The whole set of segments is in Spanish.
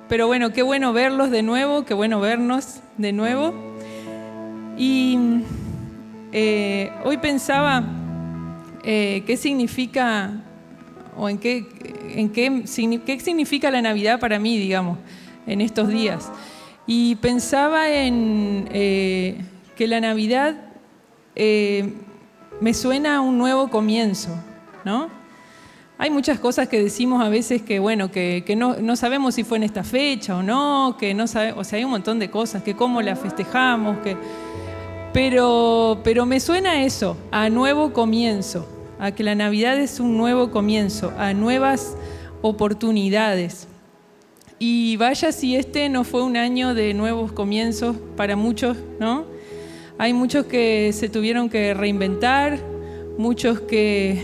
Pero bueno, qué bueno verlos de nuevo, qué bueno vernos de nuevo. Y hoy pensaba qué significa, o qué significa la Navidad para mí, digamos, en estos días. Y pensaba en que la Navidad me suena a un nuevo comienzo, ¿no? Hay muchas cosas que decimos a veces que, bueno, que no sabemos si fue en esta fecha o no, que no sabemos, o sea, hay un montón de cosas, que cómo la festejamos, pero me suena eso, a nuevo comienzo, a que la Navidad es un nuevo comienzo, a nuevas oportunidades. Y vaya si este no fue un año de nuevos comienzos para muchos, ¿no? Hay muchos que se tuvieron que reinventar, muchos que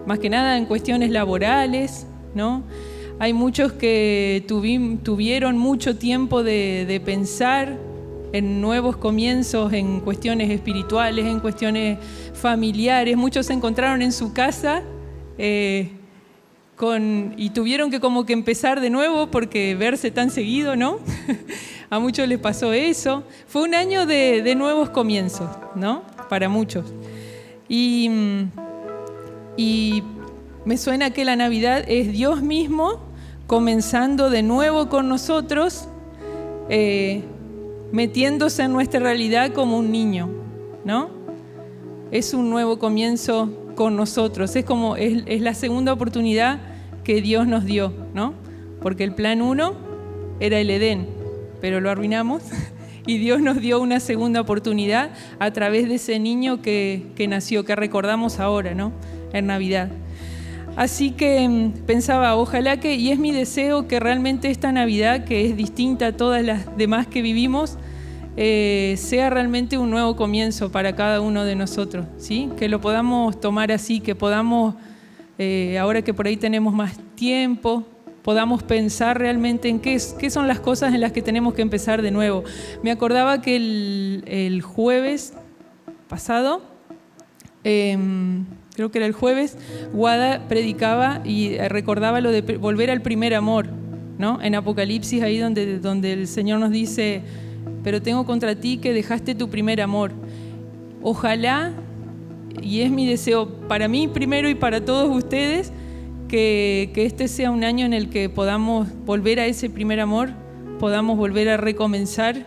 más que nada en cuestiones laborales, ¿no? Hay muchos que tuvieron mucho tiempo de pensar en nuevos comienzos, en cuestiones espirituales, en cuestiones familiares. Muchos se encontraron en su casa y tuvieron que como que empezar de nuevo porque verse tan seguido, ¿no? A muchos les pasó eso. Fue un año de nuevos comienzos, ¿no? Para muchos. Y me suena que la Navidad es Dios mismo comenzando de nuevo con nosotros, metiéndose en nuestra realidad como un niño, ¿no? Es un nuevo comienzo con nosotros, es la segunda oportunidad que Dios nos dio, ¿no? Porque el plan 1 era el Edén, pero lo arruinamos y Dios nos dio una segunda oportunidad a través de ese niño que nació, que recordamos ahora, ¿no? En Navidad. Así que pensaba, ojalá y es mi deseo que realmente esta Navidad, que es distinta a todas las demás que vivimos, sea realmente un nuevo comienzo para cada uno de nosotros, ¿sí? Que lo podamos tomar así, que podamos, ahora que por ahí tenemos más tiempo, podamos pensar realmente en qué son las cosas en las que tenemos que empezar de nuevo. Me acordaba que el jueves pasado, creo que era el jueves, Guada predicaba y recordaba lo de volver al primer amor, ¿no? En Apocalipsis, ahí donde el Señor nos dice, pero tengo contra ti que dejaste tu primer amor. Ojalá, y es mi deseo para mí primero y para todos ustedes, que este sea un año en el que podamos volver a ese primer amor, podamos volver a recomenzar,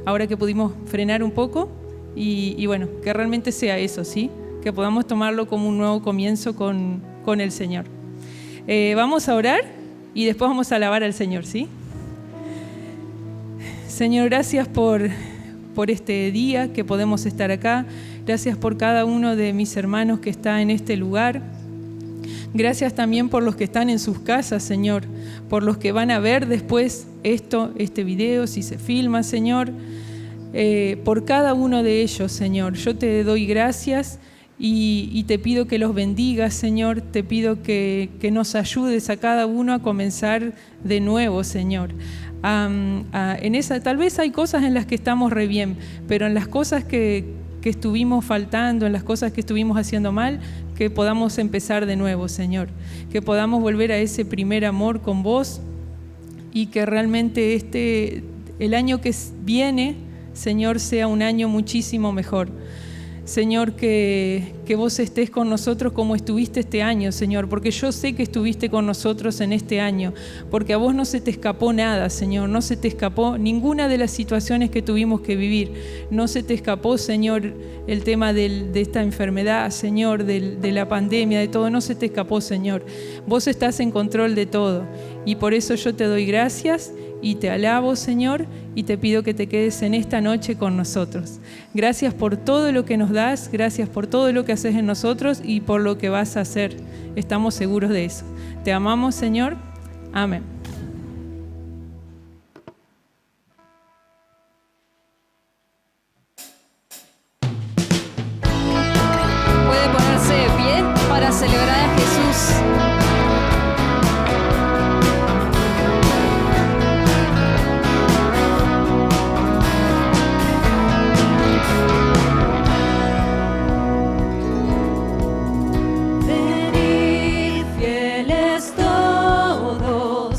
ahora que pudimos frenar un poco, y bueno, que realmente sea eso, ¿sí? Que podamos tomarlo como un nuevo comienzo con el Señor. Vamos a orar y después vamos a alabar al Señor, ¿sí? Señor, gracias por este día que podemos estar acá. Gracias por cada uno de mis hermanos que está en este lugar. Gracias también por los que están en sus casas, Señor, por los que van a ver después este video, si se filma, Señor, por cada uno de ellos, Señor. Yo te doy gracias y te pido que los bendigas, Señor. Te pido que nos ayudes a cada uno a comenzar de nuevo, Señor. Tal vez hay cosas en las que estamos re bien, pero en las cosas que estuvimos faltando, en las cosas que estuvimos haciendo mal, que podamos empezar de nuevo, Señor. Que podamos volver a ese primer amor con vos y que realmente el año que viene, Señor, sea un año muchísimo mejor. Señor, que vos estés con nosotros como estuviste este año, Señor, porque yo sé que estuviste con nosotros en este año, porque a vos no se te escapó nada, Señor, no se te escapó ninguna de las situaciones que tuvimos que vivir, no se te escapó, Señor, el tema de esta enfermedad, Señor, de la pandemia, de todo, no se te escapó, Señor. Vos estás en control de todo y por eso yo te doy gracias y te alabo, Señor, y te pido que te quedes en esta noche con nosotros. Gracias por todo lo que nos das, gracias por todo lo que haces en nosotros y por lo que vas a hacer. Estamos seguros de eso. Te amamos, Señor. Amén. Puede ponerse de pie para celebrar a Jesús. Venid fieles todos.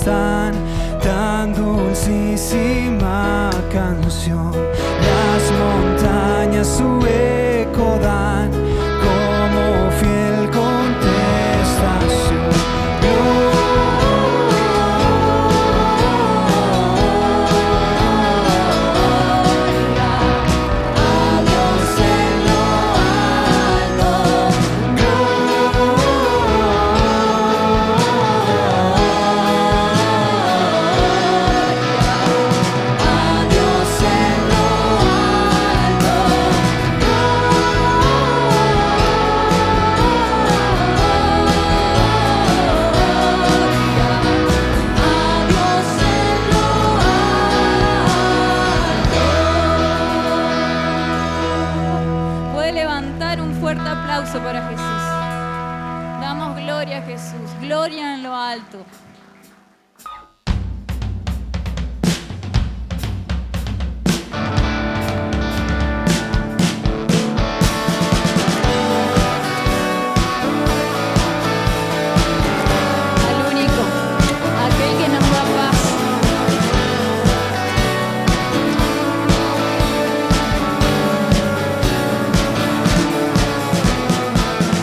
cantan tan dulcísima canción. Las montañas su eco dan como fiel contestación. Para Jesús. Damos gloria a Jesús, gloria en lo alto. Al único, aquel que nos da paz.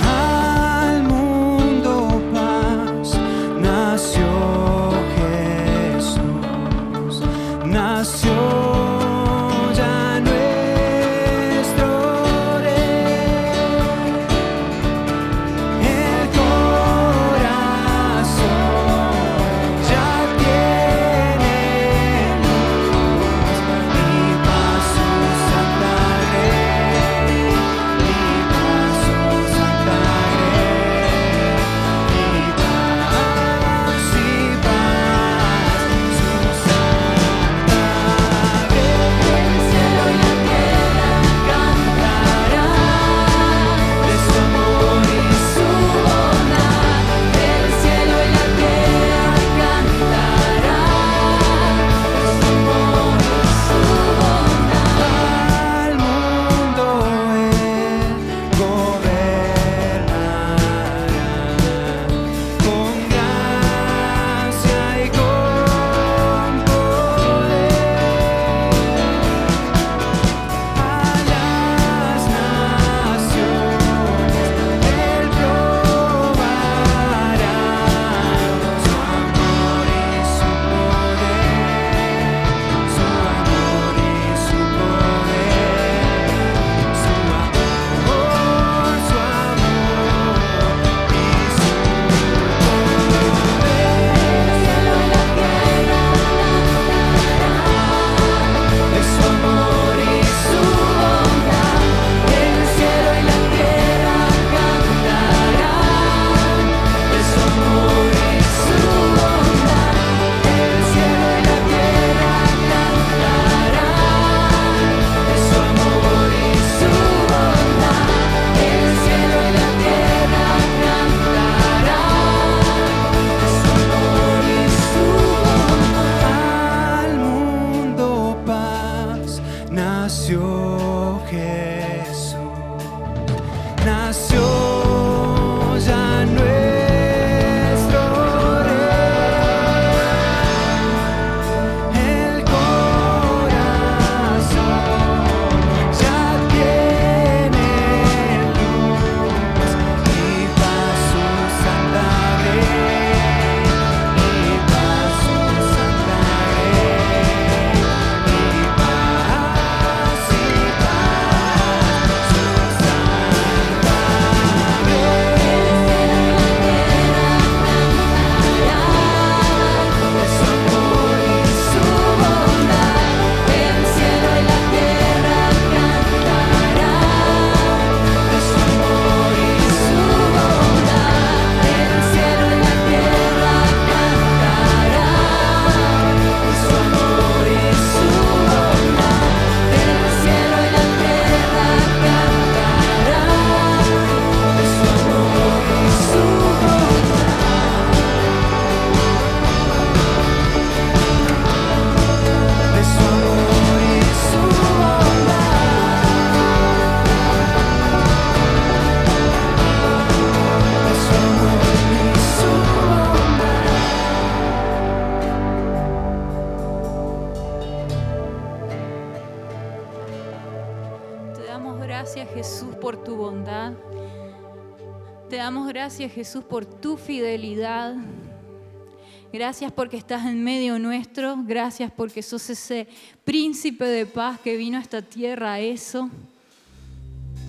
Al mundo paz, nació verdad. Te damos gracias, Jesús, por tu fidelidad. Gracias porque estás en medio nuestro. Gracias porque sos ese príncipe de paz que vino a esta tierra a eso.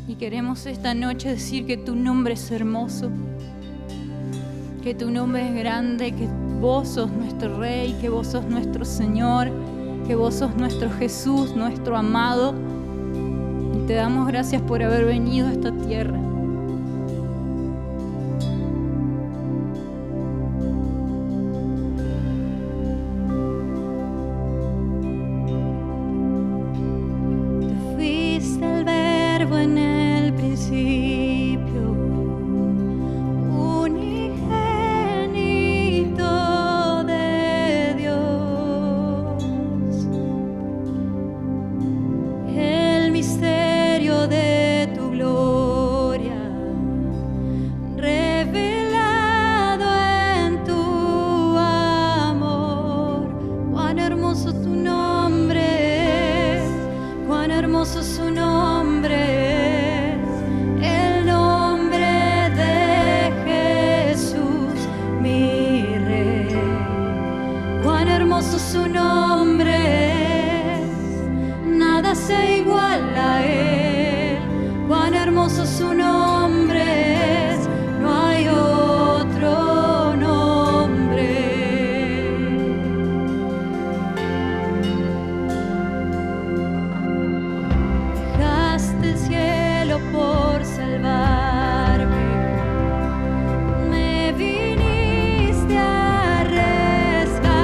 Y queremos esta noche decir que tu nombre es hermoso, que tu nombre es grande, que vos sos nuestro Rey, que vos sos nuestro Señor, que vos sos nuestro Jesús, nuestro amado. Y te damos gracias por haber venido a esta tierra. En el principio, unigénito de Dios, el misterio de tu gloria, revelado en tu amor. Cuán hermoso tu nombre es, cuán hermoso su nombre. Su nombre es, nada se iguala a él. Cuán hermoso su nombre es, no hay otro nombre. Dejaste el cielo por salvarme, me viniste a rescatar.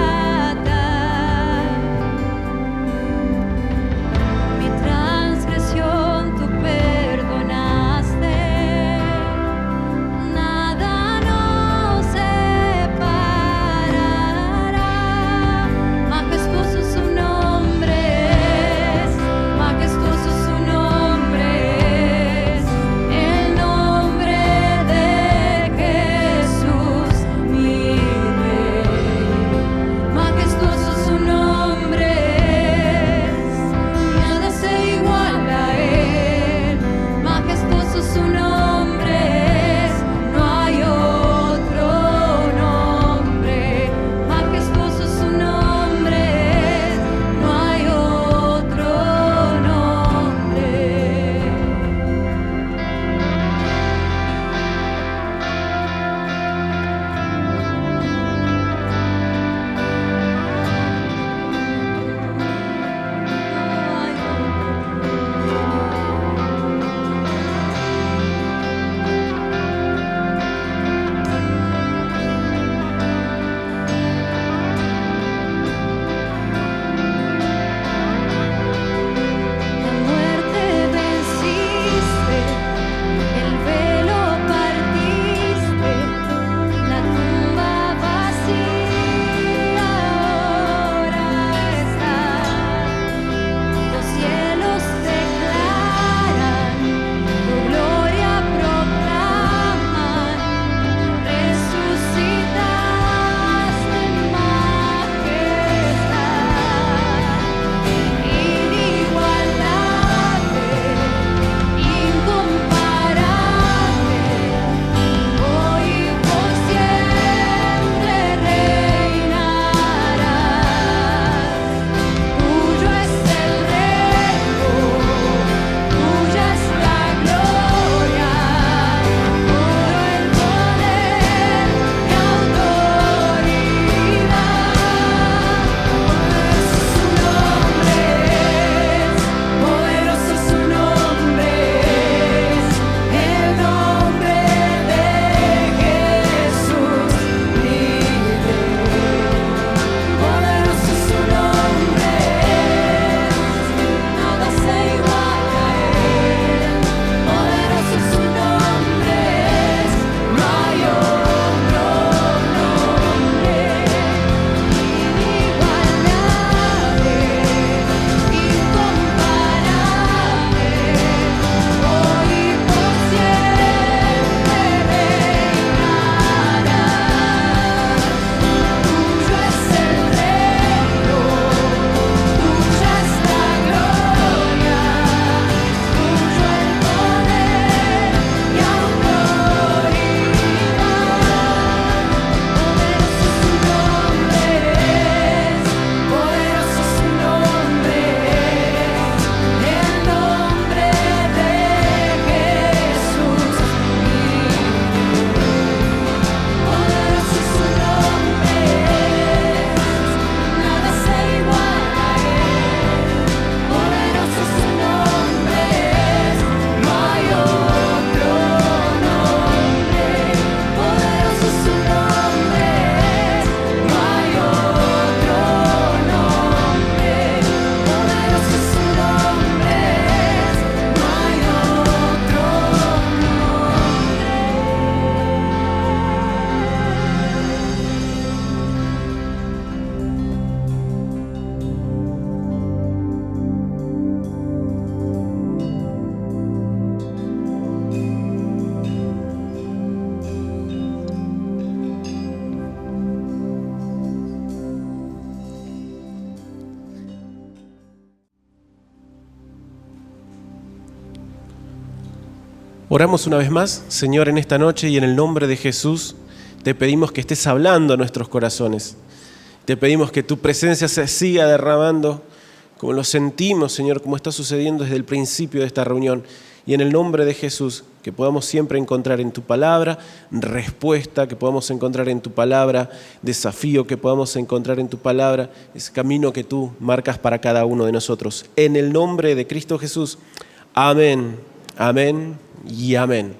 Oramos una vez más, Señor, en esta noche y en el nombre de Jesús te pedimos que estés hablando a nuestros corazones. Te pedimos que tu presencia se siga derramando como lo sentimos, Señor, como está sucediendo desde el principio de esta reunión. Y en el nombre de Jesús, que podamos siempre encontrar en tu palabra respuesta, que podamos encontrar en tu palabra desafío, que podamos encontrar en tu palabra ese camino que tú marcas para cada uno de nosotros. En el nombre de Cristo Jesús. Amén, amén y amén.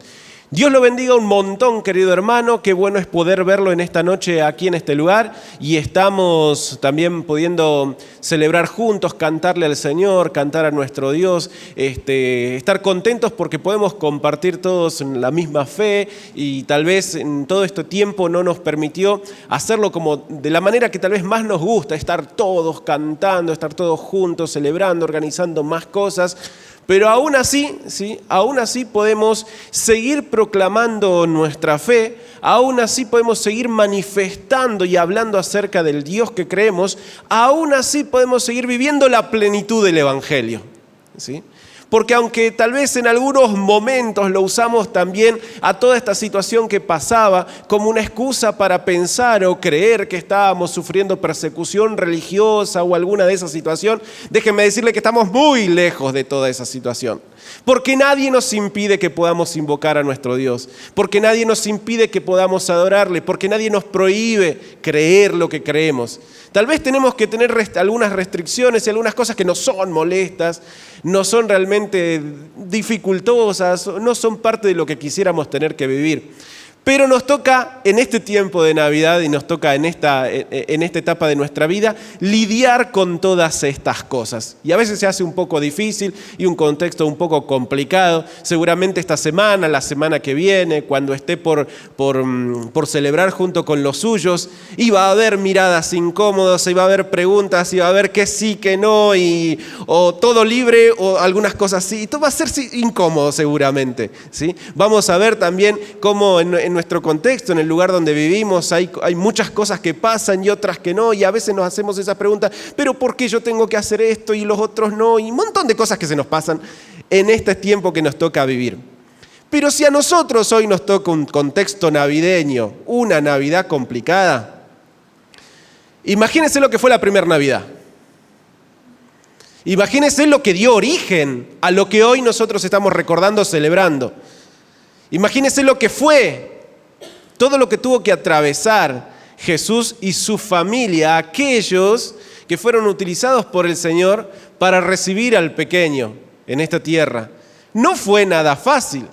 Dios lo bendiga un montón, querido hermano. Qué bueno es poder verlo en esta noche aquí en este lugar. Y estamos también pudiendo celebrar juntos, cantarle al Señor, cantar a nuestro Dios, estar contentos porque podemos compartir todos la misma fe y tal vez en todo este tiempo no nos permitió hacerlo como de la manera que tal vez más nos gusta, estar todos cantando, estar todos juntos, celebrando, organizando más cosas. Pero aún así, ¿sí? Aún así podemos seguir proclamando nuestra fe, aún así podemos seguir manifestando y hablando acerca del Dios que creemos, aún así podemos seguir viviendo la plenitud del Evangelio, ¿sí? Porque aunque tal vez en algunos momentos lo usamos también a toda esta situación que pasaba como una excusa para pensar o creer que estábamos sufriendo persecución religiosa o alguna de esas situaciones, déjenme decirle que estamos muy lejos de toda esa situación. Porque nadie nos impide que podamos invocar a nuestro Dios, porque nadie nos impide que podamos adorarle, porque nadie nos prohíbe creer lo que creemos. Tal vez tenemos que tener algunas restricciones y algunas cosas que no son molestas, no son realmente dificultosas, no son parte de lo que quisiéramos tener que vivir. Pero nos toca en este tiempo de Navidad y nos toca en esta etapa de nuestra vida lidiar con todas estas cosas. Y a veces se hace un poco difícil y un contexto un poco complicado. Seguramente esta semana, la semana que viene, cuando esté por celebrar junto con los suyos, iba a haber miradas incómodas, iba a haber preguntas, iba a haber que sí, que no, o todo libre o algunas cosas así. Y todo va a ser incómodo seguramente, ¿sí? Vamos a ver también cómo en nuestro contexto, en el lugar donde vivimos, hay muchas cosas que pasan y otras que no, y a veces nos hacemos esa pregunta, pero ¿por qué yo tengo que hacer esto y los otros no? Y un montón de cosas que se nos pasan en este tiempo que nos toca vivir. Pero si a nosotros hoy nos toca un contexto navideño, una Navidad complicada, imagínense lo que fue la primera Navidad. Imagínense lo que dio origen a lo que hoy nosotros estamos recordando, celebrando. Imagínense lo que fue, todo lo que tuvo que atravesar Jesús y su familia, aquellos que fueron utilizados por el Señor para recibir al pequeño en esta tierra. No fue nada fácil.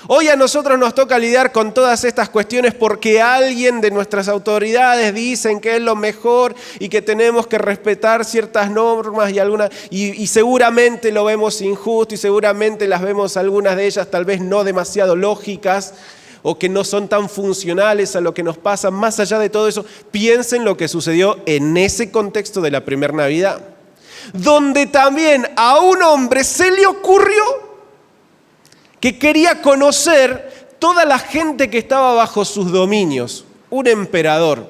Hoy a nosotros nos toca lidiar con todas estas cuestiones porque alguien de nuestras autoridades dicen que es lo mejor y que tenemos que respetar ciertas normas y seguramente lo vemos injusto y seguramente las vemos algunas de ellas tal vez no demasiado lógicas o que no son tan funcionales a lo que nos pasa. Más allá de todo eso, piensen lo que sucedió en ese contexto de la primera Navidad, donde también a un hombre se le ocurrió que quería conocer toda la gente que estaba bajo sus dominios. Un emperador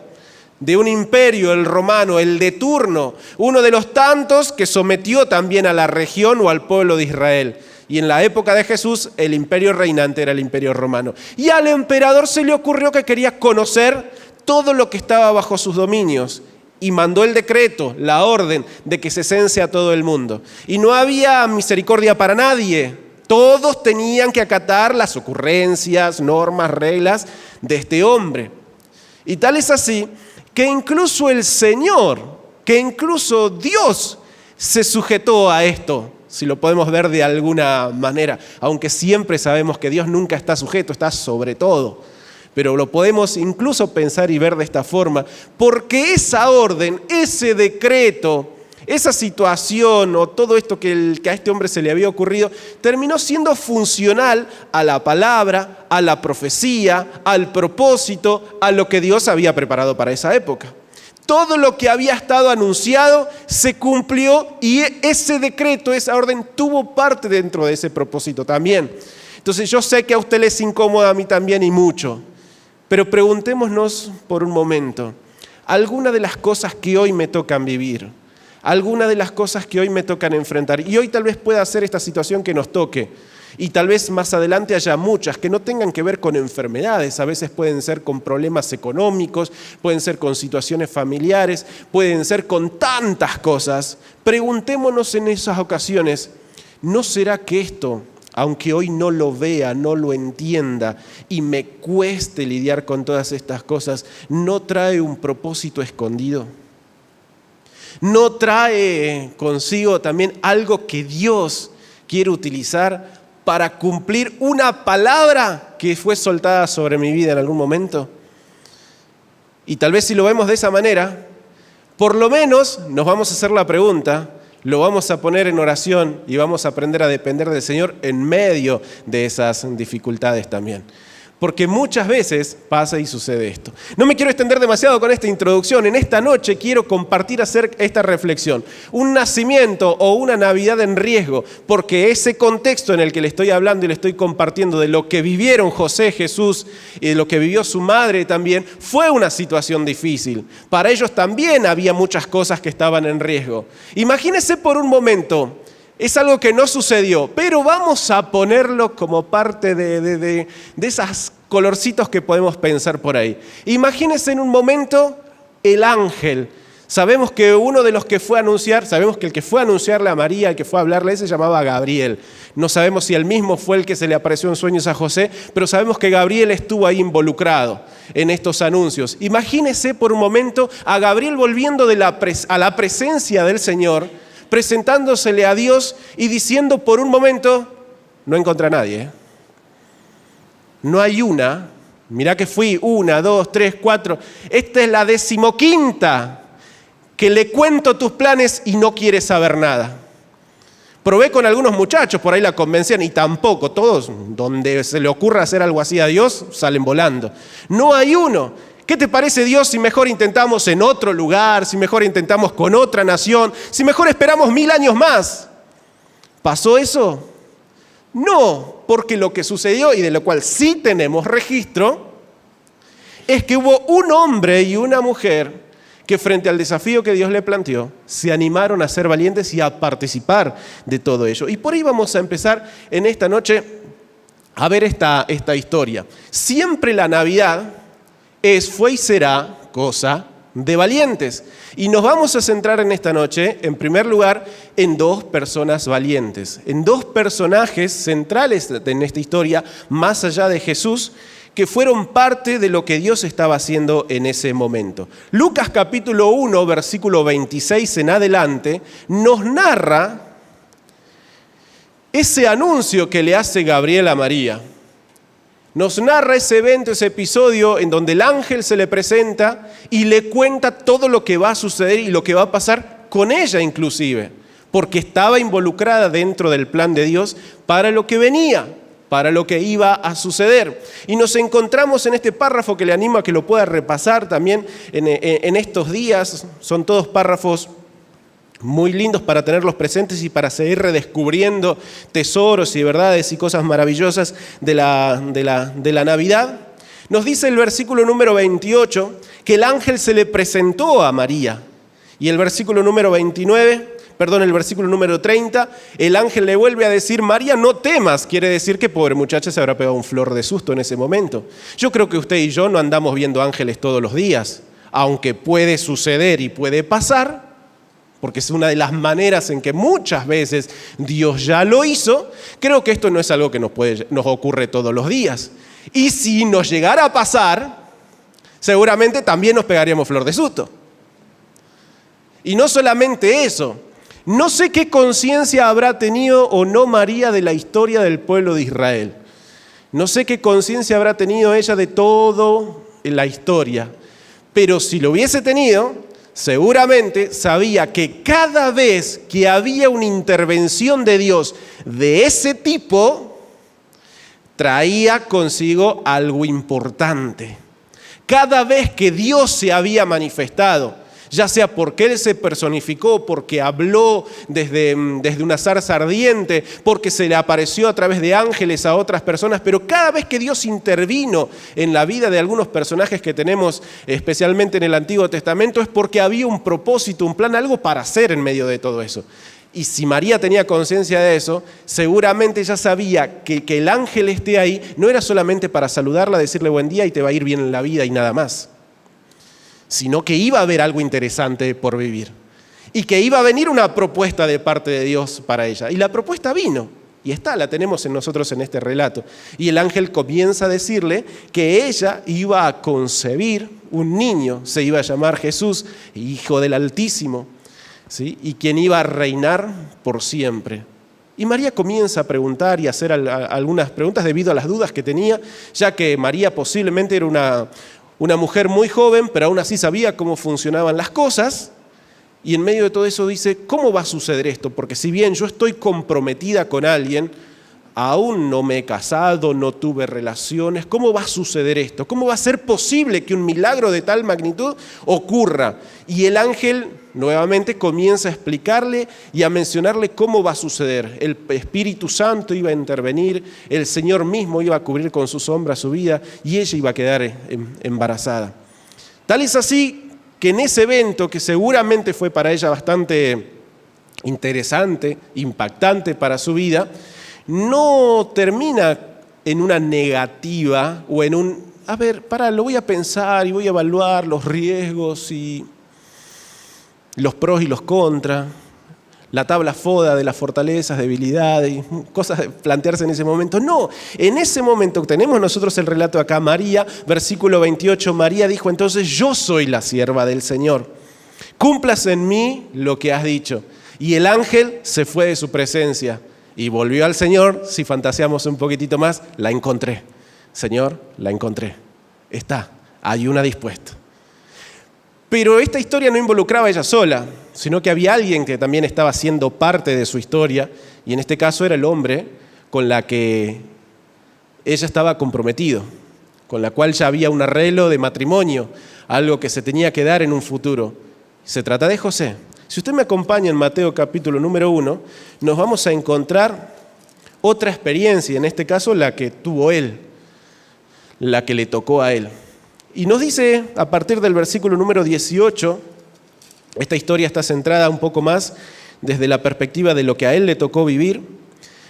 de un imperio, el romano, el de turno, uno de los tantos que sometió también a la región o al pueblo de Israel. Y en la época de Jesús, el imperio reinante era el imperio romano. Y al emperador se le ocurrió que quería conocer todo lo que estaba bajo sus dominios. Y mandó el decreto, la orden de que se cense a todo el mundo. Y no había misericordia para nadie. Todos tenían que acatar las ocurrencias, normas, reglas de este hombre. Y tal es así que incluso el Señor, que incluso Dios se sujetó a esto, si lo podemos ver de alguna manera, aunque siempre sabemos que Dios nunca está sujeto, está sobre todo. Pero lo podemos incluso pensar y ver de esta forma, porque esa orden, ese decreto, esa situación o todo esto que a este hombre se le había ocurrido, terminó siendo funcional a la palabra, a la profecía, al propósito, a lo que Dios había preparado para esa época. Todo lo que había estado anunciado se cumplió y ese decreto, esa orden tuvo parte dentro de ese propósito también. Entonces yo sé que a usted le es incómodo, a mí también y mucho, pero preguntémonos por un momento, ¿alguna de las cosas que hoy me tocan vivir? ¿Alguna de las cosas que hoy me tocan enfrentar? Y hoy tal vez pueda ser esta situación que nos toque. Y tal vez más adelante haya muchas que no tengan que ver con enfermedades, a veces pueden ser con problemas económicos, pueden ser con situaciones familiares, pueden ser con tantas cosas. Preguntémonos en esas ocasiones, ¿no será que esto, aunque hoy no lo vea, no lo entienda y me cueste lidiar con todas estas cosas, no trae un propósito escondido? ¿No trae consigo también algo que Dios quiere utilizar para cumplir una palabra que fue soltada sobre mi vida en algún momento? Y tal vez si lo vemos de esa manera, por lo menos nos vamos a hacer la pregunta, lo vamos a poner en oración y vamos a aprender a depender del Señor en medio de esas dificultades también. Porque muchas veces pasa y sucede esto. No me quiero extender demasiado con esta introducción. En esta noche quiero compartir acerca esta reflexión. Un nacimiento o una Navidad en riesgo, porque ese contexto en el que le estoy hablando y le estoy compartiendo de lo que vivieron José, Jesús y de lo que vivió su madre también, fue una situación difícil. Para ellos también había muchas cosas que estaban en riesgo. Imagínense por un momento. Es algo que no sucedió, pero vamos a ponerlo como parte de esos colorcitos que podemos pensar por ahí. Imagínense en un momento el ángel. Sabemos que uno de los que fue a anunciar, sabemos que el que fue a anunciarle a María, el que fue a hablarle, se llamaba Gabriel. No sabemos si él mismo fue el que se le apareció en sueños a José, pero sabemos que Gabriel estuvo ahí involucrado en estos anuncios. Imagínense por un momento a Gabriel volviendo a la presencia del Señor, presentándosele a Dios y diciendo por un momento, no encontré a nadie. No hay una, mirá que fui 1, 2, 3, 4, esta es la 15ª que le cuento tus planes y no quiere saber nada. Probé con algunos muchachos, por ahí la convencían y tampoco, todos donde se le ocurra hacer algo así a Dios, salen volando. No hay uno. ¿Qué te parece, Dios, si mejor intentamos en otro lugar, si mejor intentamos con otra nación, si mejor esperamos 1000 años más? ¿Pasó eso? No, porque lo que sucedió y de lo cual sí tenemos registro es que hubo un hombre y una mujer que frente al desafío que Dios le planteó, se animaron a ser valientes y a participar de todo ello. Y por ahí vamos a empezar en esta noche a ver esta historia. Siempre la Navidad fue y será cosa de valientes. Y nos vamos a centrar en esta noche, en primer lugar, en 2 personas valientes, en 2 personajes centrales en esta historia, más allá de Jesús, que fueron parte de lo que Dios estaba haciendo en ese momento. Lucas capítulo 1, versículo 26 en adelante, nos narra ese anuncio que le hace Gabriel a María. Nos narra ese evento, ese episodio en donde el ángel se le presenta y le cuenta todo lo que va a suceder y lo que va a pasar con ella inclusive, porque estaba involucrada dentro del plan de Dios para lo que venía, para lo que iba a suceder. Y nos encontramos en este párrafo que le animo a que lo pueda repasar también en estos días. Son todos párrafos muy lindos para tenerlos presentes y para seguir redescubriendo tesoros y verdades y cosas maravillosas de la Navidad. Nos dice el versículo número 28 que el ángel se le presentó a María. Y el versículo número 30, el ángel le vuelve a decir, María, no temas. Quiere decir que pobre muchacha se habrá pegado un flor de susto en ese momento. Yo creo que usted y yo no andamos viendo ángeles todos los días, aunque puede suceder y puede pasar, porque es una de las maneras en que muchas veces Dios ya lo hizo. Creo que esto no es algo que nos ocurre todos los días. Y si nos llegara a pasar, seguramente también nos pegaríamos flor de susto. Y no solamente eso, no sé qué conciencia habrá tenido o no María de la historia del pueblo de Israel. No sé qué conciencia habrá tenido ella de todo la historia. Pero si lo hubiese tenido, seguramente sabía que cada vez que había una intervención de Dios de ese tipo, traía consigo algo importante. Cada vez que Dios se había manifestado, ya sea porque Él se personificó, porque habló desde una zarza ardiente, porque se le apareció a través de ángeles a otras personas, pero cada vez que Dios intervino en la vida de algunos personajes que tenemos, especialmente en el Antiguo Testamento, es porque había un propósito, un plan, algo para hacer en medio de todo eso. Y si María tenía conciencia de eso, seguramente ella sabía que el ángel esté ahí no era solamente para saludarla, decirle buen día y te va a ir bien en la vida y nada más, sino que iba a haber algo interesante por vivir y que iba a venir una propuesta de parte de Dios para ella. Y la propuesta vino, y la tenemos en nosotros en este relato. Y el ángel comienza a decirle que ella iba a concebir un niño, se iba a llamar Jesús, Hijo del Altísimo, ¿sí? Y quien iba a reinar por siempre. Y María comienza a preguntar y a hacer algunas preguntas debido a las dudas que tenía, ya que María posiblemente era una mujer muy joven, pero aún así sabía cómo funcionaban las cosas. Y en medio de todo eso dice, ¿cómo va a suceder esto? Porque si bien yo estoy comprometida con alguien, aún no me he casado, no tuve relaciones, ¿cómo va a suceder esto? ¿Cómo va a ser posible que un milagro de tal magnitud ocurra? Y el ángel nuevamente comienza a explicarle y a mencionarle cómo va a suceder. El Espíritu Santo iba a intervenir, el Señor mismo iba a cubrir con su sombra su vida y ella iba a quedar embarazada. Tal es así que en ese evento, que seguramente fue para ella bastante interesante, impactante para su vida, no termina en una negativa o en un, lo voy a pensar y voy a evaluar los riesgos y los pros y los contras, la tabla FODA de las fortalezas, debilidades, y cosas de plantearse en ese momento. No, en ese momento tenemos nosotros el relato acá, María, versículo 28, María dijo entonces, yo soy la sierva del Señor, cúmplase en mí lo que has dicho. Y el ángel se fue de su presencia y volvió al Señor. Si fantaseamos un poquitito más, la encontré. Señor, la encontré. Está, hay una dispuesta. Pero esta historia no involucraba a ella sola, sino que había alguien que también estaba siendo parte de su historia, y en este caso era el hombre con la que ella estaba comprometido, con la cual ya había un arreglo de matrimonio, algo que se tenía que dar en un futuro. Se trata de José. Si usted me acompaña en Mateo capítulo número 1, nos vamos a encontrar otra experiencia, en este caso la que tuvo él, la que le tocó a él. Y nos dice, a partir del versículo número 18, esta historia está centrada un poco más desde la perspectiva de lo que a él le tocó vivir.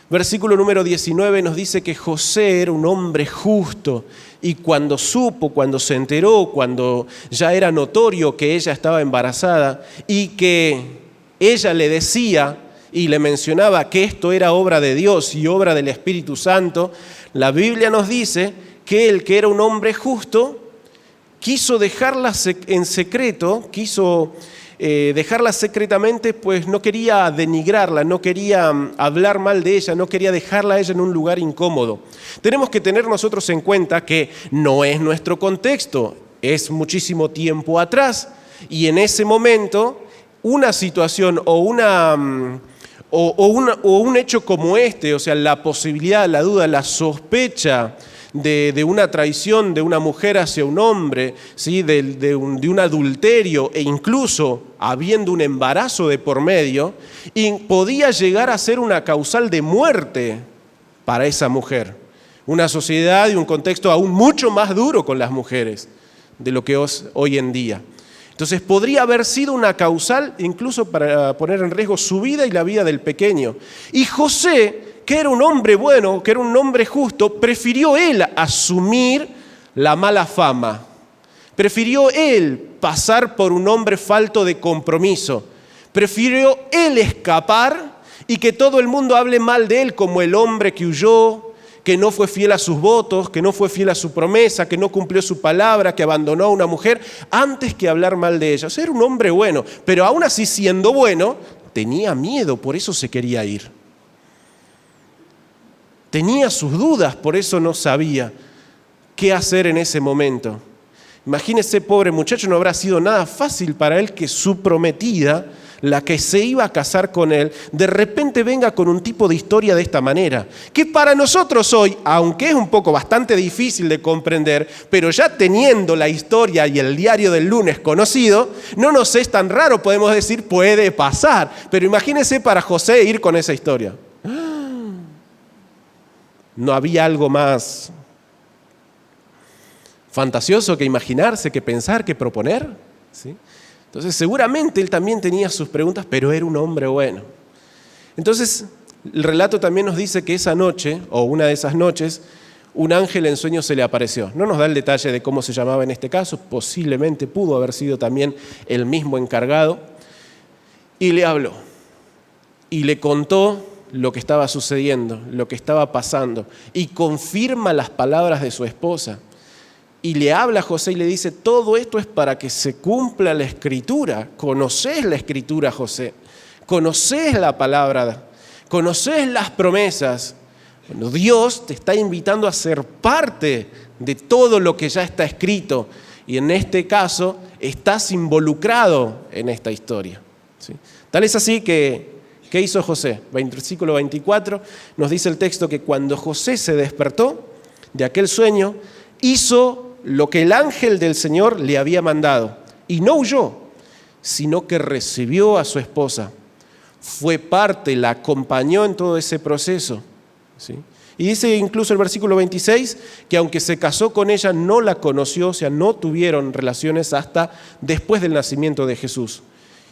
Versículo número 19 nos dice que José era un hombre justo y cuando se enteró, cuando ya era notorio que ella estaba embarazada y que ella le decía y le mencionaba que esto era obra de Dios y obra del Espíritu Santo, la Biblia nos dice que él, que era un hombre justo, quiso dejarla en secreto, dejarla secretamente, pues no quería denigrarla, no quería hablar mal de ella, no quería dejarla a ella en un lugar incómodo. Tenemos que tener nosotros en cuenta que no es nuestro contexto, es muchísimo tiempo atrás, y en ese momento una situación o un hecho como este, o sea, la posibilidad, la duda, la sospecha de una traición de una mujer hacia un hombre, ¿sí? de un adulterio e incluso habiendo un embarazo de por medio, y podía llegar a ser una causal de muerte para esa mujer. Una sociedad y un contexto aún mucho más duro con las mujeres de lo que es hoy en día. Entonces podría haber sido una causal incluso para poner en riesgo su vida y la vida del pequeño. Y José, que era un hombre bueno, que era un hombre justo, prefirió él asumir la mala fama. Prefirió él pasar por un hombre falto de compromiso. Prefirió él escapar y que todo el mundo hable mal de él como el hombre que huyó, que no fue fiel a sus votos, que no fue fiel a su promesa, que no cumplió su palabra, que abandonó a una mujer, antes que hablar mal de ella. O sea, era un hombre bueno, pero aún así siendo bueno, tenía miedo, por eso se quería ir. Tenía sus dudas, por eso no sabía qué hacer en ese momento. Imagínese, pobre muchacho, no habrá sido nada fácil para él que su prometida, la que se iba a casar con él, de repente venga con un tipo de historia de esta manera. Que para nosotros hoy, aunque es un poco bastante difícil de comprender, pero ya teniendo la historia y el diario del lunes conocido, no nos es tan raro, podemos decir, puede pasar. Pero imagínese para José ir con esa historia. No había algo más fantasioso que imaginarse, que pensar, que proponer, ¿sí? Entonces seguramente él también tenía sus preguntas, pero era un hombre bueno. Entonces, el relato también nos dice que esa noche, o una de esas noches, un ángel en sueño se le apareció. No nos da el detalle de cómo se llamaba en este caso, posiblemente pudo haber sido también el mismo encargado, y le habló, y le contó lo que estaba sucediendo, lo que estaba pasando, y confirma las palabras de su esposa. Y le habla a José y le dice, todo esto es para que se cumpla la Escritura. ¿Conocés la Escritura, José? ¿Conocés la palabra? ¿Conocés las promesas? Bueno, Dios te está invitando a ser parte de todo lo que ya está escrito. Y en este caso, estás involucrado en esta historia. ¿Sí? Tal es así que, ¿qué hizo José? Versículo 24, nos dice el texto que cuando José se despertó de aquel sueño, hizo lo que el ángel del Señor le había mandado. Y no huyó, sino que recibió a su esposa. Fue parte, la acompañó en todo ese proceso. ¿Sí? Y dice incluso el versículo 26 que aunque se casó con ella, no la conoció, o sea, no tuvieron relaciones hasta después del nacimiento de Jesús.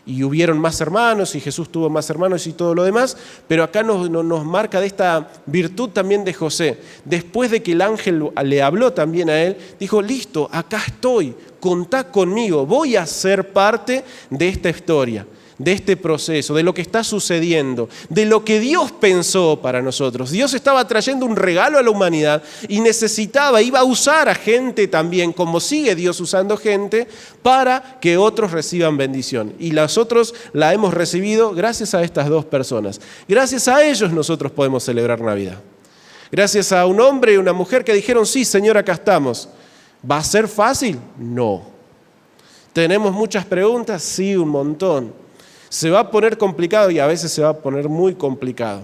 Y hubieron más hermanos, y Jesús tuvo más hermanos y todo lo demás, pero acá nos marca de esta virtud también de José. Después de que el ángel le habló también a él, dijo, listo, acá estoy, contá conmigo, voy a ser parte de esta historia, de este proceso, de lo que está sucediendo, de lo que Dios pensó para nosotros. Dios estaba trayendo un regalo a la humanidad y iba a usar a gente también, como sigue Dios usando gente, para que otros reciban bendición. Y nosotros la hemos recibido gracias a estas dos personas. Gracias a ellos nosotros podemos celebrar Navidad. Gracias a un hombre y una mujer que dijeron, sí, Señor, acá estamos. ¿Va a ser fácil? No. ¿Tenemos muchas preguntas? Sí, un montón. Se va a poner complicado y a veces se va a poner muy complicado.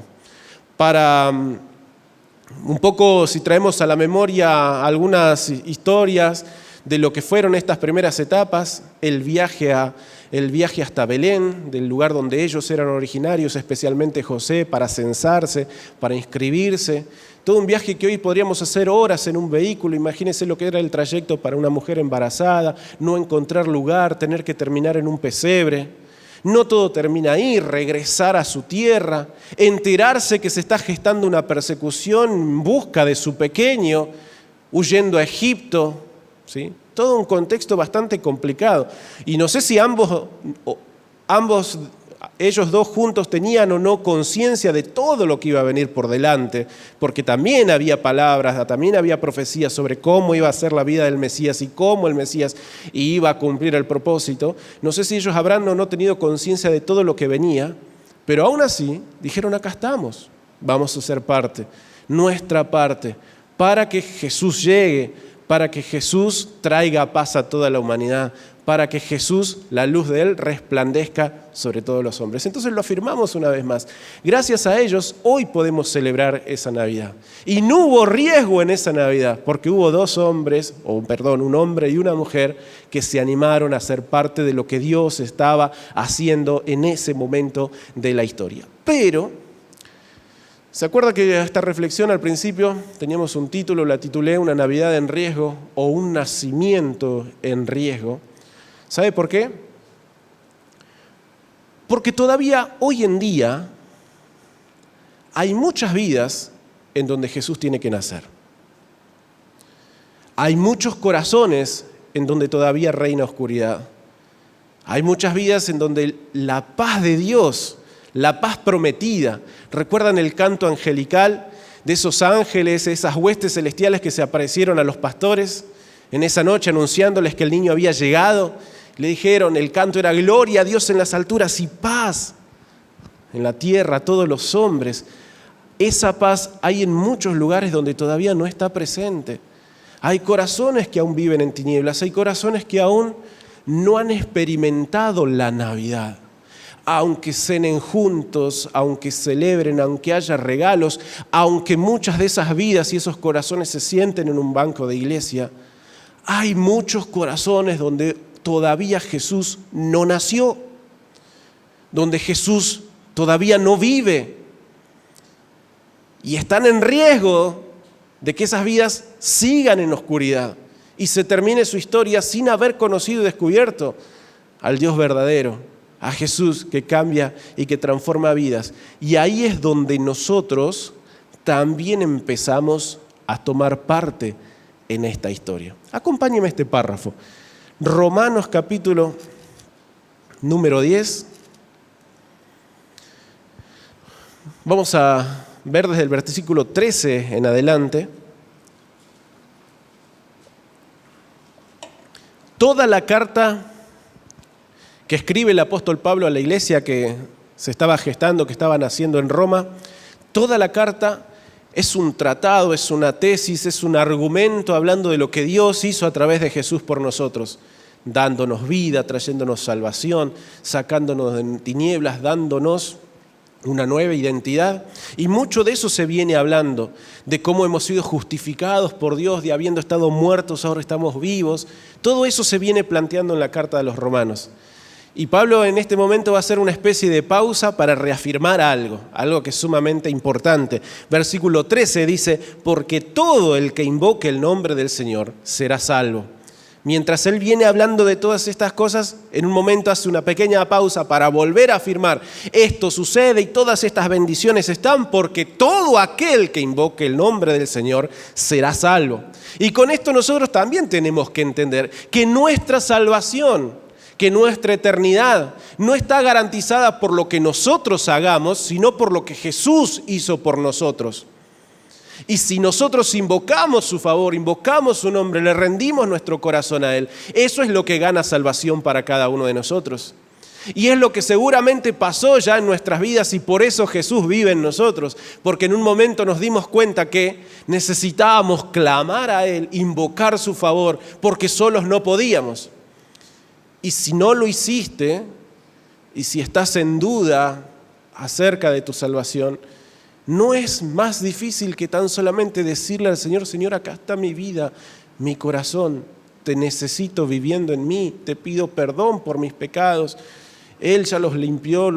Para un poco, si traemos a la memoria algunas historias de lo que fueron estas primeras etapas, el viaje hasta Belén, del lugar donde ellos eran originarios, especialmente José, para censarse, para inscribirse. Todo un viaje que hoy podríamos hacer horas en un vehículo. Imagínense lo que era el trayecto para una mujer embarazada, no encontrar lugar, tener que terminar en un pesebre. No todo termina ahí, regresar a su tierra, enterarse que se está gestando una persecución en busca de su pequeño, huyendo a Egipto, ¿sí? Todo un contexto bastante complicado. Y no sé si ambos, ellos dos juntos tenían o no conciencia de todo lo que iba a venir por delante, porque también había palabras, también había profecías sobre cómo iba a ser la vida del Mesías y cómo el Mesías iba a cumplir el propósito. No sé si ellos habrán o no tenido conciencia de todo lo que venía, pero aún así dijeron, acá estamos, vamos a ser parte, nuestra parte, para que Jesús llegue, para que Jesús traiga paz a toda la humanidad, para que Jesús, la luz de Él, resplandezca sobre todos los hombres. Entonces lo afirmamos una vez más. Gracias a ellos, hoy podemos celebrar esa Navidad. Y no hubo riesgo en esa Navidad, porque hubo un hombre y una mujer que se animaron a ser parte de lo que Dios estaba haciendo en ese momento de la historia. Pero, ¿se acuerda que esta reflexión al principio teníamos un título, la titulé Una Navidad en riesgo o un nacimiento en riesgo? ¿Sabe por qué? Porque todavía hoy en día hay muchas vidas en donde Jesús tiene que nacer. Hay muchos corazones en donde todavía reina oscuridad. Hay muchas vidas en donde la paz de Dios, la paz prometida. ¿Recuerdan el canto angelical de esos ángeles, esas huestes celestiales que se aparecieron a los pastores en esa noche anunciándoles que el niño había llegado? Le dijeron, el canto era gloria a Dios en las alturas y paz en la tierra a todos los hombres. Esa paz hay en muchos lugares donde todavía no está presente. Hay corazones que aún viven en tinieblas, hay corazones que aún no han experimentado la Navidad. Aunque cenen juntos, aunque celebren, aunque haya regalos, aunque muchas de esas vidas y esos corazones se sienten en un banco de iglesia, hay muchos corazones donde todavía Jesús no nació, donde Jesús todavía no vive y están en riesgo de que esas vidas sigan en oscuridad y se termine su historia sin haber conocido y descubierto al Dios verdadero, a Jesús que cambia y que transforma vidas. Y ahí es donde nosotros también empezamos a tomar parte en esta historia. Acompáñeme a este párrafo. Romanos capítulo número 10. Vamos a ver desde el versículo 13 en adelante. Toda la carta que escribe el apóstol Pablo a la iglesia que se estaba gestando, que estaba naciendo en Roma, toda la carta es un tratado, es una tesis, es un argumento hablando de lo que Dios hizo a través de Jesús por nosotros, dándonos vida, trayéndonos salvación, sacándonos de tinieblas, dándonos una nueva identidad. Y mucho de eso se viene hablando, de cómo hemos sido justificados por Dios, de habiendo estado muertos, ahora estamos vivos. Todo eso se viene planteando en la carta de los Romanos. Y Pablo en este momento va a hacer una especie de pausa para reafirmar algo que es sumamente importante. Versículo 13 dice, porque todo el que invoque el nombre del Señor será salvo. Mientras él viene hablando de todas estas cosas, en un momento hace una pequeña pausa para volver a afirmar, esto sucede y todas estas bendiciones están porque todo aquel que invoque el nombre del Señor será salvo. Y con esto nosotros también tenemos que entender que nuestra salvación, que nuestra eternidad no está garantizada por lo que nosotros hagamos, sino por lo que Jesús hizo por nosotros. Y si nosotros invocamos su favor, invocamos su nombre, le rendimos nuestro corazón a Él, eso es lo que gana salvación para cada uno de nosotros. Y es lo que seguramente pasó ya en nuestras vidas y por eso Jesús vive en nosotros, porque en un momento nos dimos cuenta que necesitábamos clamar a Él, invocar su favor, porque solos no podíamos. Y si no lo hiciste, y si estás en duda acerca de tu salvación, no es más difícil que tan solamente decirle al Señor, Señor, acá está mi vida, mi corazón, te necesito viviendo en mí, te pido perdón por mis pecados. Él ya los limpió,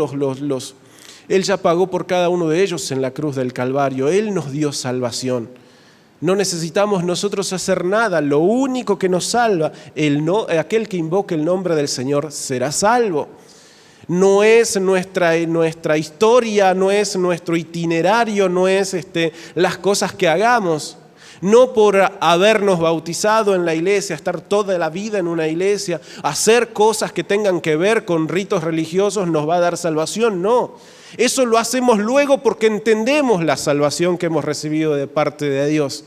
Él ya pagó por cada uno de ellos en la cruz del Calvario, Él nos dio salvación. No necesitamos nosotros hacer nada, lo único que nos salva, aquel que invoque el nombre del Señor será salvo. No es nuestra historia, no es nuestro itinerario, no es las cosas que hagamos. No por habernos bautizado en la iglesia, estar toda la vida en una iglesia, hacer cosas que tengan que ver con ritos religiosos nos va a dar salvación, no. Eso lo hacemos luego porque entendemos la salvación que hemos recibido de parte de Dios,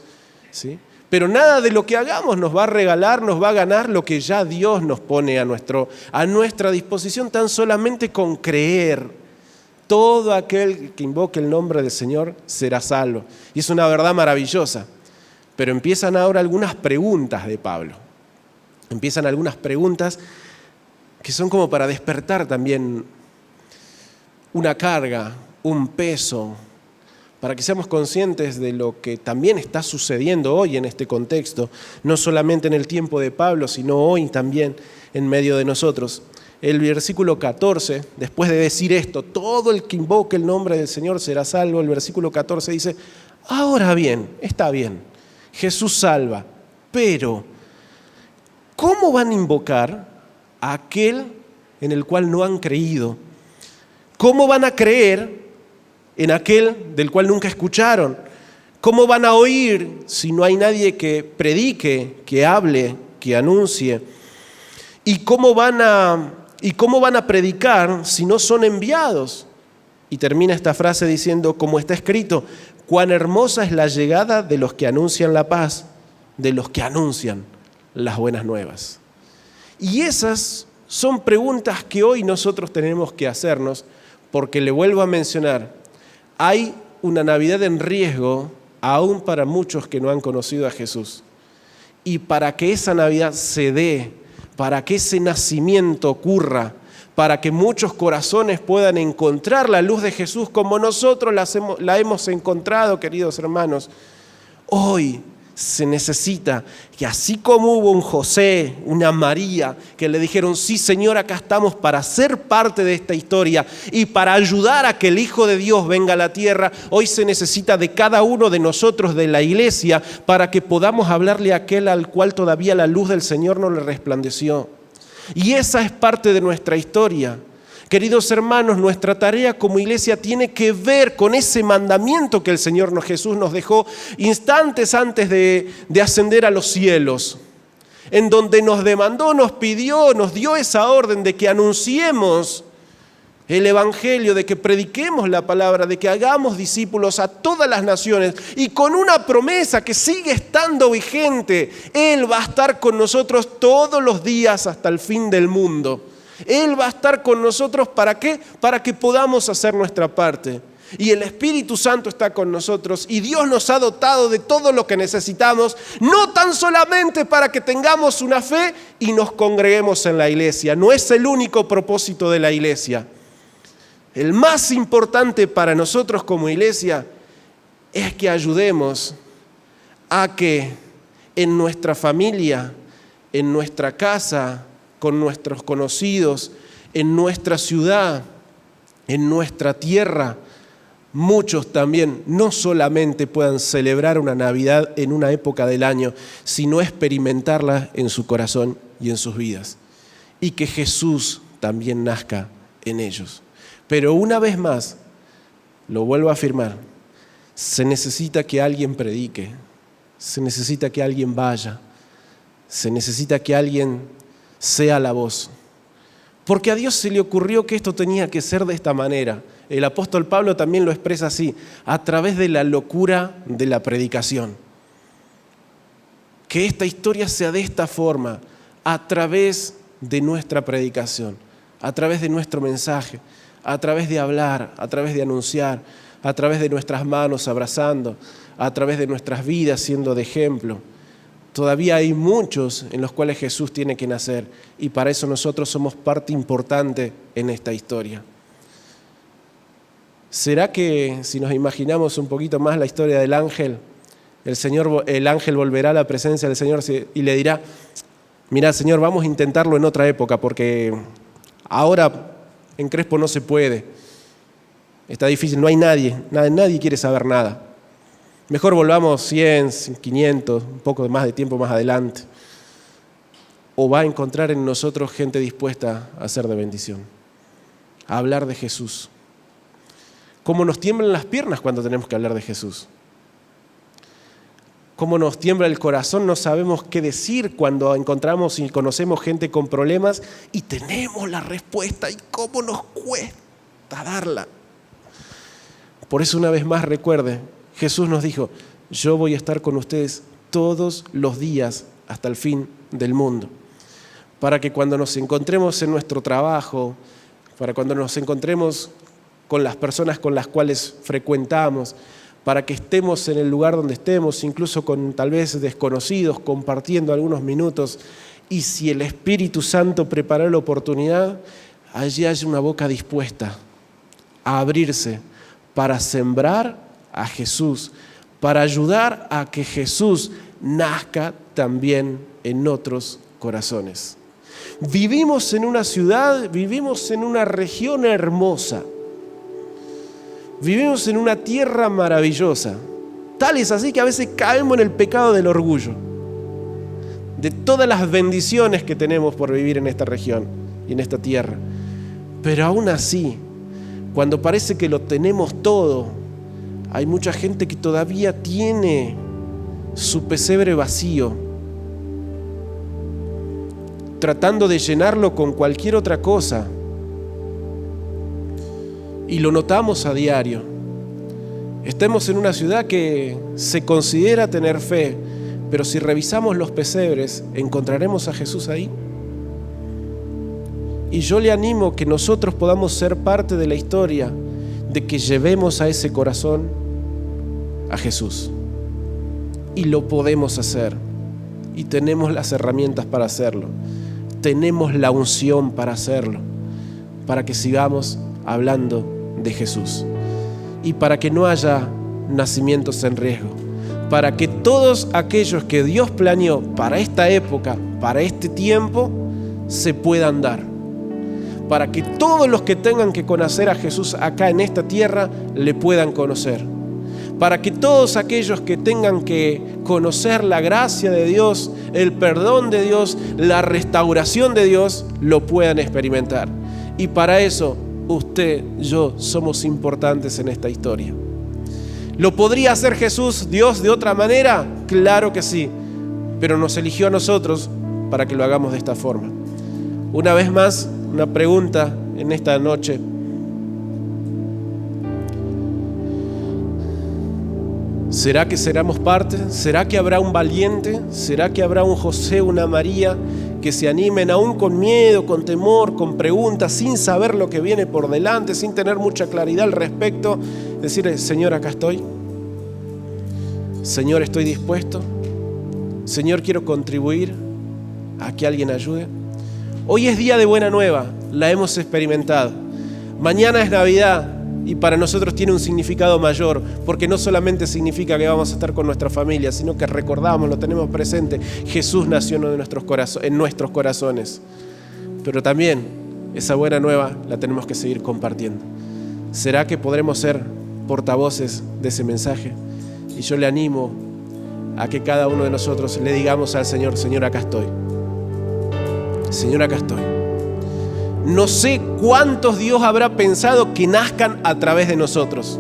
¿sí? Pero nada de lo que hagamos nos va a regalar, nos va a ganar lo que ya Dios nos pone a nuestra disposición, tan solamente con creer. Todo aquel que invoque el nombre del Señor será salvo. Y es una verdad maravillosa. Pero empiezan ahora algunas preguntas de Pablo. Empiezan algunas preguntas que son como para despertar también una carga, un peso, para que seamos conscientes de lo que también está sucediendo hoy en este contexto, no solamente en el tiempo de Pablo, sino hoy también en medio de nosotros. El versículo 14, después de decir esto, todo el que invoque el nombre del Señor será salvo, el versículo 14 dice, ahora bien, está bien, Jesús salva, pero ¿cómo van a invocar a aquel en el cual no han creído? ¿Cómo van a creer en aquel del cual nunca escucharon? ¿Cómo van a oír si no hay nadie que predique, que hable, que anuncie? ¿Y cómo van a predicar si no son enviados? Y termina esta frase diciendo, como está escrito, cuán hermosa es la llegada de los que anuncian la paz, de los que anuncian las buenas nuevas. Y esas son preguntas que hoy nosotros tenemos que hacernos, porque le vuelvo a mencionar, hay una Navidad en riesgo aún para muchos que no han conocido a Jesús. Y para que esa Navidad se dé, para que ese nacimiento ocurra, para que muchos corazones puedan encontrar la luz de Jesús como nosotros la hemos encontrado, queridos hermanos, hoy se necesita que así como hubo un José, una María, que le dijeron, sí Señor, acá estamos para ser parte de esta historia y para ayudar a que el Hijo de Dios venga a la tierra, hoy se necesita de cada uno de nosotros de la iglesia para que podamos hablarle a aquel al cual todavía la luz del Señor no le resplandeció. Y esa es parte de nuestra historia, Queridos hermanos, nuestra tarea como iglesia tiene que ver con ese mandamiento que el Señor Jesús nos dejó instantes antes de ascender a los cielos, en donde nos demandó, nos pidió, nos dio esa orden de que anunciemos el Evangelio, de que prediquemos la palabra, de que hagamos discípulos a todas las naciones, y con una promesa que sigue estando vigente: Él va a estar con nosotros todos los días hasta el fin del mundo. Él va a estar con nosotros, ¿para qué? Para que podamos hacer nuestra parte. Y el Espíritu Santo está con nosotros, y Dios nos ha dotado de todo lo que necesitamos, no tan solamente para que tengamos una fe y nos congreguemos en la iglesia. No es el único propósito de la iglesia. El más importante para nosotros como iglesia es que ayudemos a que en nuestra familia, en nuestra casa, con nuestros conocidos, en nuestra ciudad, en nuestra tierra, muchos también no solamente puedan celebrar una Navidad en una época del año, sino experimentarla en su corazón y en sus vidas. Y que Jesús también nazca en ellos. Pero una vez más, lo vuelvo a afirmar, se necesita que alguien predique, se necesita que alguien vaya, se necesita que alguien sea la voz. Porque a Dios se le ocurrió que esto tenía que ser de esta manera. El apóstol Pablo también lo expresa así: a través de la locura de la predicación. Que esta historia sea de esta forma, a través de nuestra predicación, a través de nuestro mensaje, a través de hablar, a través de anunciar, a través de nuestras manos abrazando, a través de nuestras vidas siendo de ejemplo. Todavía hay muchos en los cuales Jesús tiene que nacer, y para eso nosotros somos parte importante en esta historia. ¿Será que si nos imaginamos un poquito más la historia del ángel, el ángel volverá a la presencia del Señor y le dirá: mira, Señor, vamos a intentarlo en otra época, porque ahora en Crespo no se puede, está difícil, no hay nadie quiere saber nada. Mejor volvamos 100, 500, un poco más de tiempo más adelante. O va a encontrar en nosotros gente dispuesta a ser de bendición, a hablar de Jesús. ¿Cómo nos tiemblan las piernas cuando tenemos que hablar de Jesús? ¿Cómo nos tiembla el corazón? No sabemos qué decir cuando encontramos y conocemos gente con problemas y tenemos la respuesta, y cómo nos cuesta darla. Por eso, una vez más, recuerde, Jesús nos dijo: yo voy a estar con ustedes todos los días hasta el fin del mundo. Para que cuando nos encontremos en nuestro trabajo, para cuando nos encontremos con las personas con las cuales frecuentamos, para que estemos en el lugar donde estemos, incluso con tal vez desconocidos, compartiendo algunos minutos, y si el Espíritu Santo preparó la oportunidad, allí haya una boca dispuesta a abrirse para sembrar a Jesús, para ayudar a que Jesús nazca también en otros corazones. Vivimos en una ciudad, vivimos en una región hermosa, vivimos en una tierra maravillosa. Tal es así que a veces caemos en el pecado del orgullo, de todas las bendiciones que tenemos por vivir en esta región y en esta tierra. Pero aún así, cuando parece que lo tenemos todo, hay mucha gente que todavía tiene su pesebre vacío, tratando de llenarlo con cualquier otra cosa. Y lo notamos a diario. Estamos en una ciudad que se considera tener fe, pero si revisamos los pesebres, ¿encontraremos a Jesús ahí? Y yo le animo que nosotros podamos ser parte de la historia, de que llevemos a ese corazón a Jesús. Y lo podemos hacer. Y tenemos las herramientas para hacerlo. Tenemos la unción para hacerlo. Para que sigamos hablando de Jesús. Y para que no haya nacimientos en riesgo. Para que todos aquellos que Dios planeó para esta época, para este tiempo, se puedan dar. Para que todos los que tengan que conocer a Jesús acá en esta tierra, le puedan conocer. Para que todos aquellos que tengan que conocer la gracia de Dios, el perdón de Dios, la restauración de Dios, lo puedan experimentar. Y para eso, usted, yo, somos importantes en esta historia. ¿Lo podría hacer Jesús, Dios, de otra manera? Claro que sí, pero nos eligió a nosotros para que lo hagamos de esta forma. Una vez más, una pregunta en esta noche. ¿Será que seremos parte? ¿Será que habrá un valiente? ¿Será que habrá un José, una María que se animen aún con miedo, con temor, con preguntas, sin saber lo que viene por delante, sin tener mucha claridad al respecto? Decirle: Señor, acá estoy. Señor, estoy dispuesto. Señor, quiero contribuir a que alguien ayude. Hoy es día de buena nueva, la hemos experimentado. Mañana es Navidad y para nosotros tiene un significado mayor, porque no solamente significa que vamos a estar con nuestra familia, sino que recordamos, lo tenemos presente. Jesús nació en nuestros corazones. Pero también esa buena nueva la tenemos que seguir compartiendo. ¿Será que podremos ser portavoces de ese mensaje? Y yo le animo a que cada uno de nosotros le digamos al Señor: Señor, acá estoy. Señor, acá estoy. No sé cuántos Dios habrá pensado que nazcan a través de nosotros.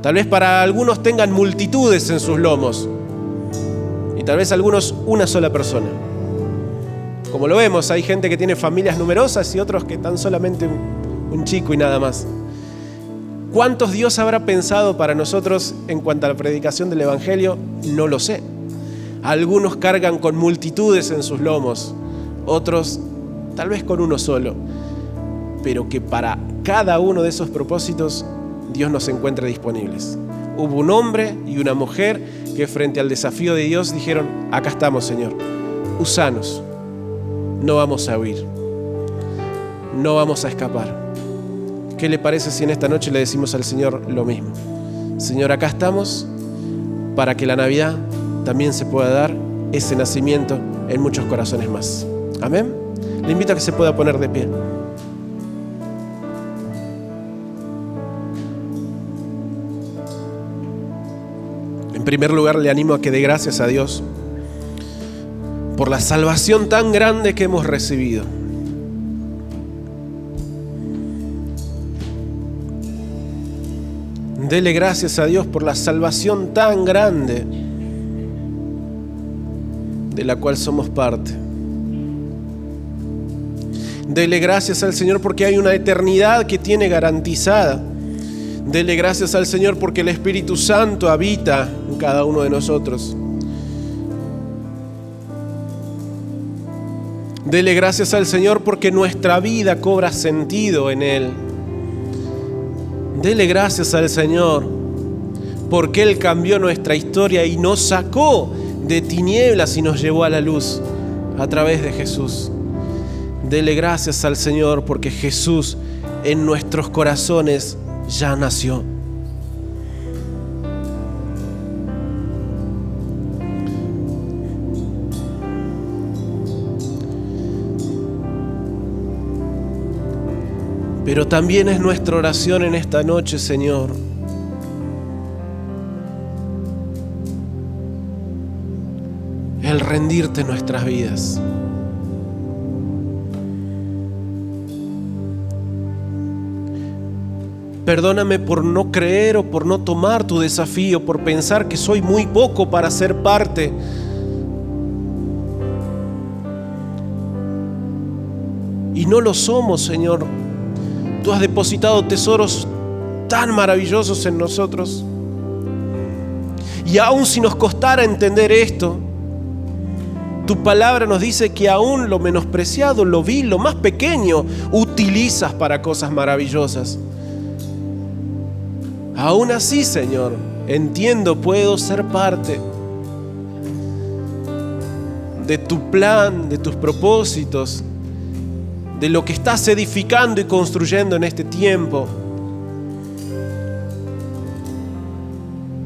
Tal vez para algunos tengan multitudes en sus lomos y tal vez algunos una sola persona. Como lo vemos, hay gente que tiene familias numerosas y otros que tan solamente un chico y nada más. ¿Cuántos Dios habrá pensado para nosotros en cuanto a la predicación del Evangelio? No lo sé. Algunos cargan con multitudes en sus lomos, otros tal vez con uno solo, pero que para cada uno de esos propósitos Dios nos encuentre disponibles. Hubo un hombre y una mujer que frente al desafío de Dios dijeron: acá estamos, Señor, úsanos, no vamos a huir, no vamos a escapar. ¿Qué le parece si en esta noche le decimos al Señor lo mismo? Señor, acá estamos para que la Navidad también se pueda dar ese nacimiento en muchos corazones más. Amén. Le invito a que se pueda poner de pie. En primer lugar, le animo a que dé gracias a Dios por la salvación tan grande que hemos recibido. Dele gracias a Dios por la salvación tan grande de la cual somos parte. Dele gracias al Señor porque hay una eternidad que tiene garantizada. Dele gracias al Señor porque el Espíritu Santo habita en cada uno de nosotros. Dele gracias al Señor porque nuestra vida cobra sentido en Él. Dele gracias al Señor porque Él cambió nuestra historia y nos sacó de tinieblas y nos llevó a la luz a través de Jesús. Dele gracias al Señor porque Jesús en nuestros corazones ya nació. Pero también es nuestra oración en esta noche, Señor, el rendirte nuestras vidas. Perdóname por no creer o por no tomar tu desafío, por pensar que soy muy poco para ser parte. Y no lo somos, Señor. Tú has depositado tesoros tan maravillosos en nosotros. Y aun si nos costara entender esto, tu palabra nos dice que aún lo menospreciado, lo vil, lo más pequeño, utilizas para cosas maravillosas. Aún así, Señor, entiendo, puedo ser parte de tu plan, de tus propósitos, de lo que estás edificando y construyendo en este tiempo.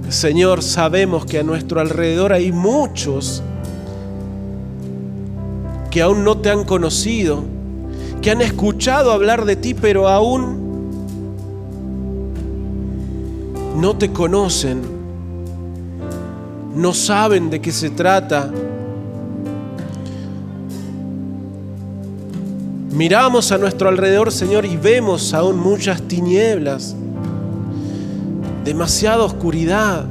Señor, sabemos que a nuestro alrededor hay muchos que aún no te han conocido, que han escuchado hablar de ti, pero aún no te conocen, no saben de qué se trata. Miramos a nuestro alrededor, Señor, y vemos aún muchas tinieblas, demasiada oscuridad.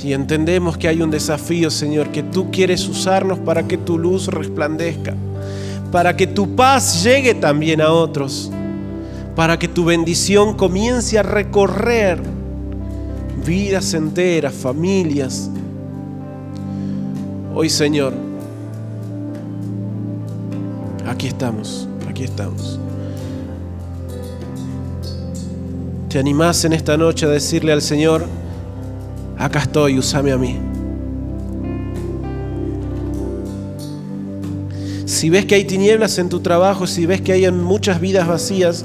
Y entendemos que hay un desafío, Señor, que tú quieres usarnos para que tu luz resplandezca, para que tu paz llegue también a otros, para que tu bendición comience a recorrer vidas enteras, familias. Hoy, Señor, aquí estamos, aquí estamos. ¿Te animás en esta noche a decirle al Señor: acá estoy, úsame a mí? Si ves que hay tinieblas en tu trabajo, si ves que hay muchas vidas vacías,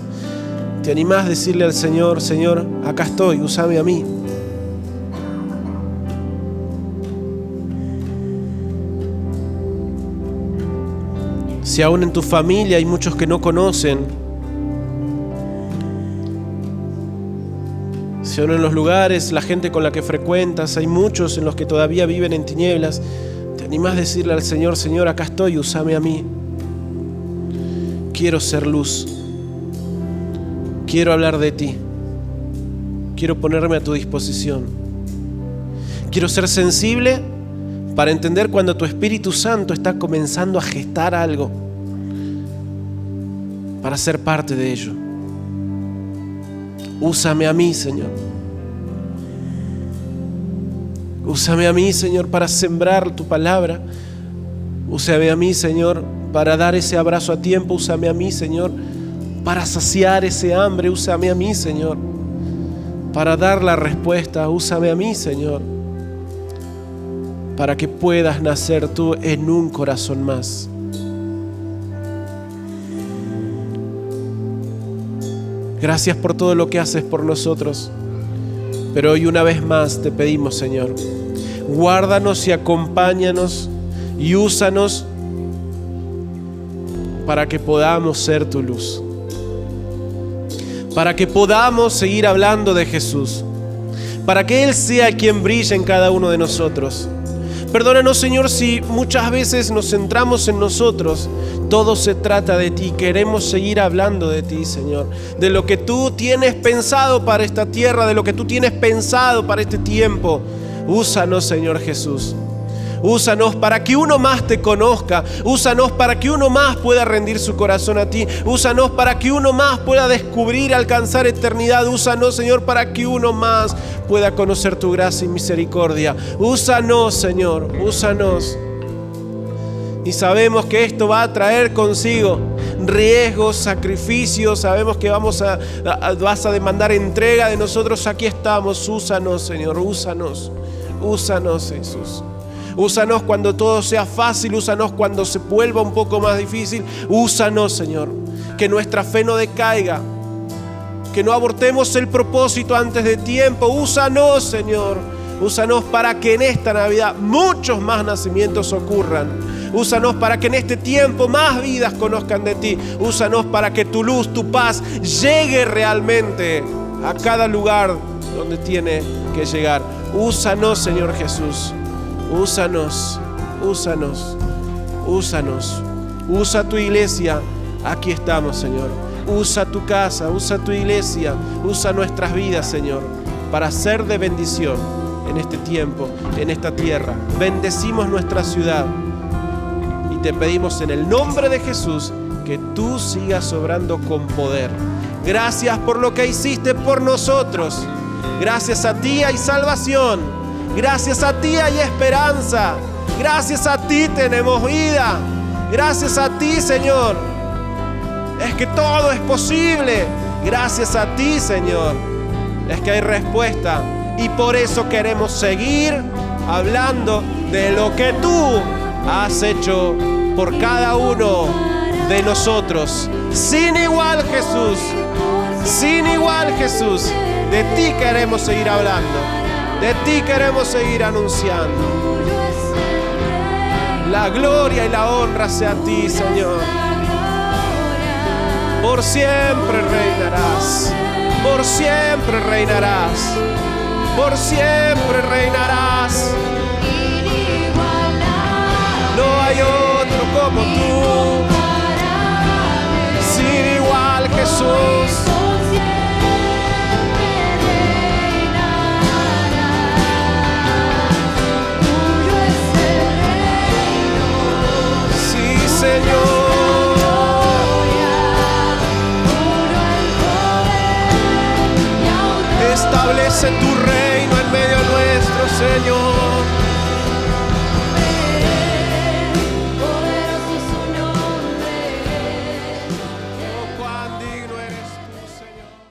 ¿te animás a decirle al Señor: Señor, acá estoy, úsame a mí? Si aún en tu familia hay muchos que no conocen, si aún en los lugares, la gente con la que frecuentas, hay muchos en los que todavía viven en tinieblas, ¿te animás a decirle al Señor: Señor, acá estoy, úsame a mí? Quiero ser luz, quiero hablar de ti, quiero ponerme a tu disposición, quiero ser sensible para entender cuando tu Espíritu Santo está comenzando a gestar algo, para ser parte de ello. Úsame a mí, Señor. Úsame a mí, Señor, para sembrar tu palabra. Úsame a mí, Señor, para dar ese abrazo a tiempo. Úsame a mí, Señor, para saciar ese hambre. Úsame a mí, Señor, para dar la respuesta. Úsame a mí, Señor, para que puedas nacer tú en un corazón más. Gracias por todo lo que haces por nosotros. Pero hoy una vez más te pedimos, Señor, guárdanos y acompáñanos y úsanos para que podamos ser tu luz, para que podamos seguir hablando de Jesús, para que Él sea quien brille en cada uno de nosotros. Perdónanos, Señor, si muchas veces nos centramos en nosotros. Todo se trata de ti. Queremos seguir hablando de ti, Señor, de lo que tú tienes pensado para esta tierra, de lo que tú tienes pensado para este tiempo. Úsanos, Señor Jesús. Úsanos para que uno más te conozca. Úsanos para que uno más pueda rendir su corazón a ti. Úsanos para que uno más pueda descubrir, alcanzar eternidad. Úsanos, Señor, para que uno más pueda conocer tu gracia y misericordia. Úsanos, Señor, úsanos. Y sabemos que esto va a traer consigo riesgos, sacrificios. Sabemos que vas a demandar entrega de nosotros. Aquí estamos. Úsanos, Señor, úsanos. Úsanos, Jesús. Úsanos cuando todo sea fácil. Úsanos cuando se vuelva un poco más difícil. Úsanos, Señor. Que nuestra fe no decaiga. Que no abortemos el propósito antes de tiempo. Úsanos, Señor. Úsanos para que en esta Navidad muchos más nacimientos ocurran. Úsanos para que en este tiempo más vidas conozcan de ti. Úsanos para que tu luz, tu paz llegue realmente a cada lugar donde tiene que llegar. Úsanos, Señor Jesús. Úsanos, úsanos, úsanos. Usa tu iglesia. Aquí estamos, Señor. Usa tu casa, usa tu iglesia, usa nuestras vidas, Señor, para ser de bendición en este tiempo, en esta tierra. Bendecimos nuestra ciudad y te pedimos en el nombre de Jesús que tú sigas obrando con poder. Gracias por lo que hiciste por nosotros. Gracias a ti hay salvación. Gracias a ti hay esperanza. Gracias a ti tenemos vida. Gracias a ti, Señor, es que todo es posible. Gracias a ti, Señor, es que hay respuesta. Y por eso queremos seguir hablando de lo que tú has hecho por cada uno de nosotros. Sin igual, Jesús. Sin igual, Jesús. De ti queremos seguir hablando. De ti queremos seguir anunciando. La gloria y la honra sea a ti, Señor. Por siempre reinarás. Por siempre reinarás. Por siempre reinarás. No establece tu reino en medio nuestro, Señor.